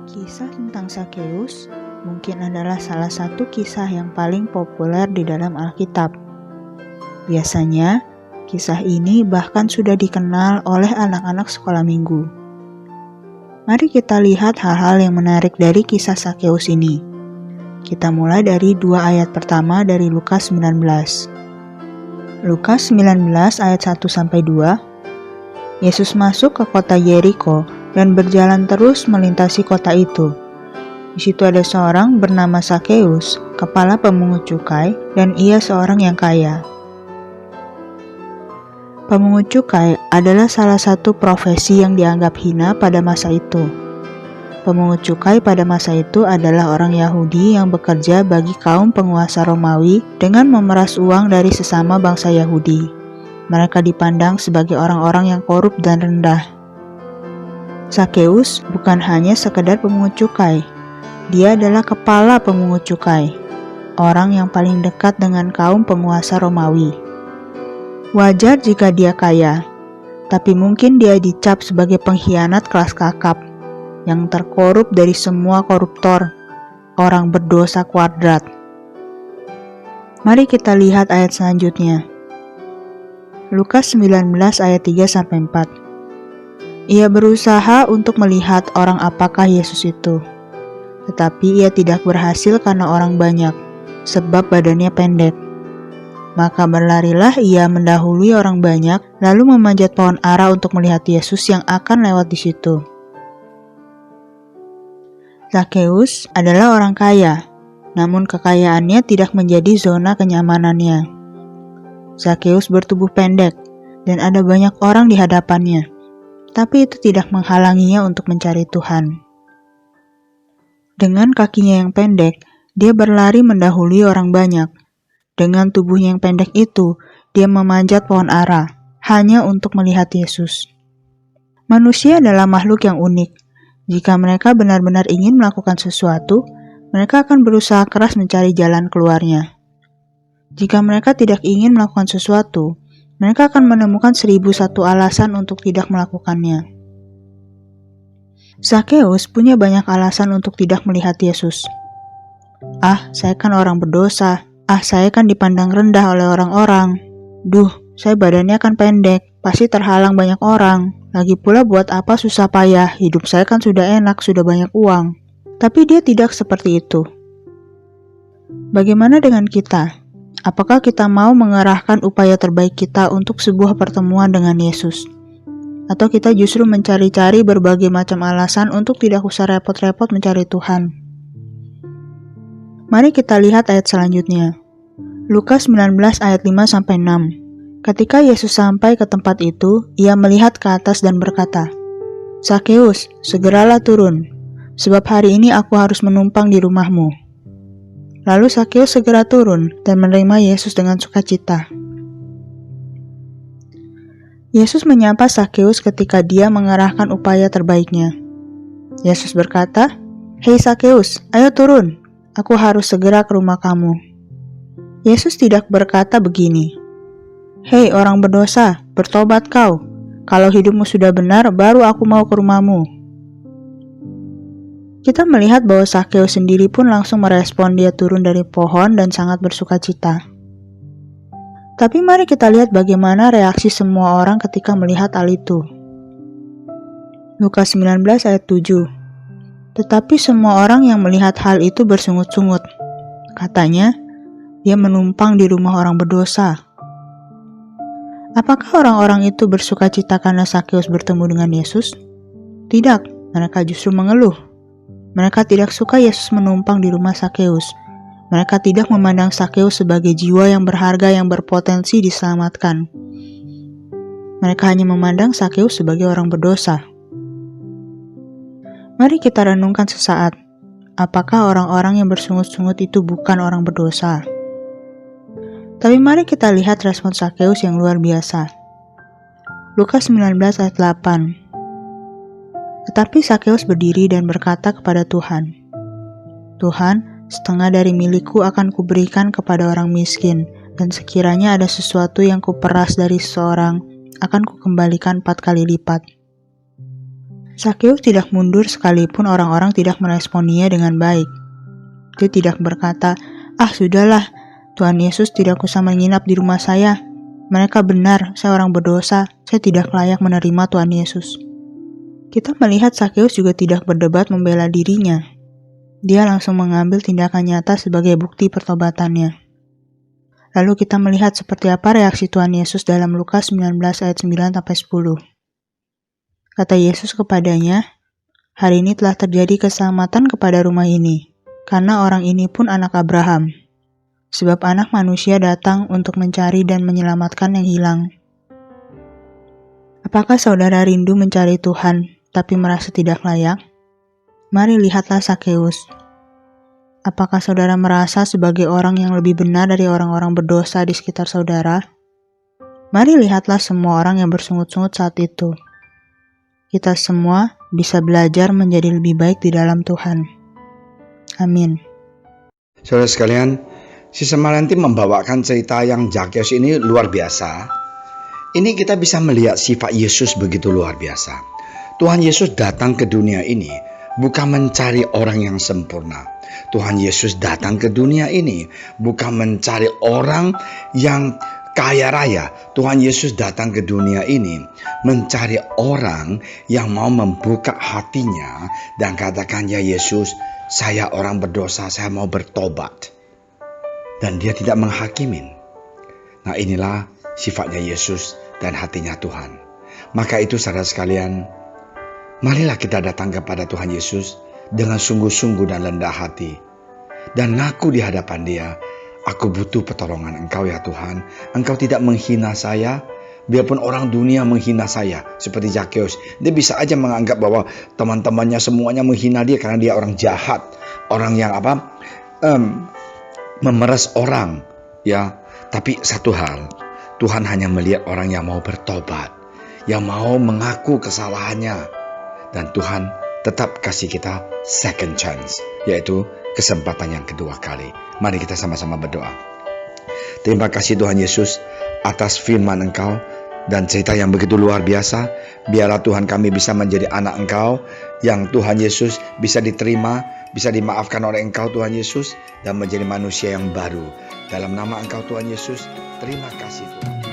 Kisah tentang Sakeus mungkin adalah salah satu kisah yang paling populer di dalam Alkitab. Biasanya, kisah ini bahkan sudah dikenal oleh anak-anak sekolah minggu. Mari kita lihat hal-hal yang menarik dari kisah Sakeus ini. Kita mulai dari 2 ayat pertama dari Lukas 19. Lukas 19 ayat 1-2. Yesus masuk ke kota Yeriko dan berjalan terus melintasi kota itu. Di situ ada seorang bernama Sakeus, kepala pemungut cukai, dan ia seorang yang kaya. Pemungut cukai adalah salah satu profesi yang dianggap hina pada masa itu. Pemungut cukai pada masa itu adalah orang Yahudi yang bekerja bagi kaum penguasa Romawi dengan memeras uang dari sesama bangsa Yahudi. Mereka dipandang sebagai orang-orang yang korup dan rendah. Sakeus bukan hanya sekedar pemungut cukai. Dia adalah kepala pemungut cukai, orang yang paling dekat dengan kaum penguasa Romawi. Wajar jika dia kaya, tapi mungkin dia dicap sebagai pengkhianat kelas kakap, yang terkorup dari semua koruptor, orang berdosa kuadrat. Mari kita lihat ayat selanjutnya. Lukas 19 ayat 3-4. Ia berusaha untuk melihat orang apakah Yesus itu. Tetapi ia tidak berhasil karena orang banyak, sebab badannya pendek. Maka berlarilah ia mendahului orang banyak, lalu memanjat pohon ara untuk melihat Yesus yang akan lewat di situ. Sakeus adalah orang kaya, namun kekayaannya tidak menjadi zona kenyamanannya. Sakeus bertubuh pendek, dan ada banyak orang di hadapannya. Tapi itu tidak menghalanginya untuk mencari Tuhan. Dengan kakinya yang pendek, dia berlari mendahului orang banyak. Dengan tubuhnya yang pendek itu, dia memanjat pohon ara, hanya untuk melihat Yesus. Manusia adalah makhluk yang unik. Jika mereka benar-benar ingin melakukan sesuatu, mereka akan berusaha keras mencari jalan keluarnya. Jika mereka tidak ingin melakukan sesuatu, mereka akan menemukan 1001 alasan untuk tidak melakukannya. Sakeus punya banyak alasan untuk tidak melihat Yesus. Saya kan orang berdosa. Saya kan dipandang rendah oleh orang-orang. Saya badannya kan pendek, pasti terhalang banyak orang. Lagi pula buat apa susah payah, hidup saya kan sudah enak, sudah banyak uang. Tapi dia tidak seperti itu. Bagaimana dengan kita? Apakah kita mau mengerahkan upaya terbaik kita untuk sebuah pertemuan dengan Yesus? Atau kita justru mencari-cari berbagai macam alasan untuk tidak usah repot-repot mencari Tuhan? Mari kita lihat ayat selanjutnya. Lukas 19 ayat 5-6. Ketika Yesus sampai ke tempat itu, ia melihat ke atas dan berkata, "Sakeus, segeralah turun, sebab hari ini aku harus menumpang di rumahmu." Lalu Sakeus segera turun dan menerima Yesus dengan sukacita. Yesus menyapa Sakeus ketika dia mengerahkan upaya terbaiknya. Yesus berkata, "Hei Sakeus, ayo turun, aku harus segera ke rumah kamu." Yesus tidak berkata begini, "Hei orang berdosa, bertobat kau. Kalau hidupmu sudah benar, baru aku mau ke rumahmu." Kita melihat bahwa Sakeus sendiri pun langsung merespon dia turun dari pohon dan sangat bersukacita. Tapi mari kita lihat bagaimana reaksi semua orang ketika melihat hal itu. Lukas 19 ayat 7. Tetapi semua orang yang melihat hal itu bersungut-sungut. Katanya, dia menumpang di rumah orang berdosa. Apakah orang-orang itu bersukacita karena Sakeus bertemu dengan Yesus? Tidak, mereka justru mengeluh. Mereka tidak suka Yesus menumpang di rumah Sakeus. Mereka tidak memandang Sakeus sebagai jiwa yang berharga yang berpotensi diselamatkan. Mereka hanya memandang Sakeus sebagai orang berdosa. Mari kita renungkan sesaat. Apakah orang-orang yang bersungut-sungut itu bukan orang berdosa? Tapi mari kita lihat respon Sakeus yang luar biasa. Lukas 19 ayat 8. Tetapi Sakeus berdiri dan berkata kepada Tuhan, "Tuhan, setengah dari milikku akan kuberikan kepada orang miskin, dan sekiranya ada sesuatu yang kuperas dari seseorang, akan kukembalikan 4 kali lipat." Sakeus tidak mundur sekalipun orang-orang tidak meresponinya dengan baik. Dia tidak berkata, "Ah, sudahlah, Tuhan Yesus tidak usah menginap di rumah saya. Mereka benar, saya orang berdosa, saya tidak layak menerima Tuhan Yesus." Kita melihat Sakeus juga tidak berdebat membela dirinya. Dia langsung mengambil tindakan nyata sebagai bukti pertobatannya. Lalu kita melihat seperti apa reaksi Tuhan Yesus dalam Lukas 19 ayat 9-10. Kata Yesus kepadanya, "Hari ini telah terjadi keselamatan kepada rumah ini, karena orang ini pun anak Abraham. Sebab anak manusia datang untuk mencari dan menyelamatkan yang hilang." Apakah saudara rindu mencari Tuhan, tapi merasa tidak layak? Mari lihatlah Sakeus. Apakah saudara merasa sebagai orang yang lebih benar dari orang-orang berdosa di sekitar saudara? Mari lihatlah semua orang yang bersungut-sungut saat itu. Kita semua bisa belajar menjadi lebih baik di dalam Tuhan. Amin. Saudara sekalian, si Semalanti membawakan cerita yang Zakeus ini luar biasa. Ini kita bisa melihat sifat Yesus begitu luar biasa. Tuhan Yesus datang ke dunia ini bukan mencari orang yang sempurna. Tuhan Yesus datang ke dunia ini bukan mencari orang yang kaya raya. Tuhan Yesus datang ke dunia ini mencari orang yang mau membuka hatinya dan katakan, "Ya Yesus, saya orang berdosa, saya mau bertobat." Dan dia tidak menghakimin. Nah, inilah sifatnya Yesus dan hatinya Tuhan. Maka itu saudara sekalian, marilah kita datang kepada Tuhan Yesus dengan sungguh-sungguh dan rendah hati. Dan ngaku di hadapan Dia, "Aku butuh pertolongan Engkau ya Tuhan. Engkau tidak menghina saya. Biarpun orang dunia menghina saya." Seperti Zakeus, dia bisa aja menganggap bahwa teman-temannya semuanya menghina dia karena dia orang jahat. Orang yang memeras orang. Ya, tapi satu hal, Tuhan hanya melihat orang yang mau bertobat, yang mau mengaku kesalahannya. Dan Tuhan tetap kasih kita second chance, yaitu kesempatan yang kedua kali. Mari kita sama-sama berdoa. Terima kasih Tuhan Yesus atas firman Engkau dan cerita yang begitu luar biasa. Biarlah Tuhan kami bisa menjadi anak Engkau yang Tuhan Yesus bisa diterima, bisa dimaafkan oleh Engkau Tuhan Yesus, dan menjadi manusia yang baru. Dalam nama Engkau Tuhan Yesus, terima kasih Tuhan.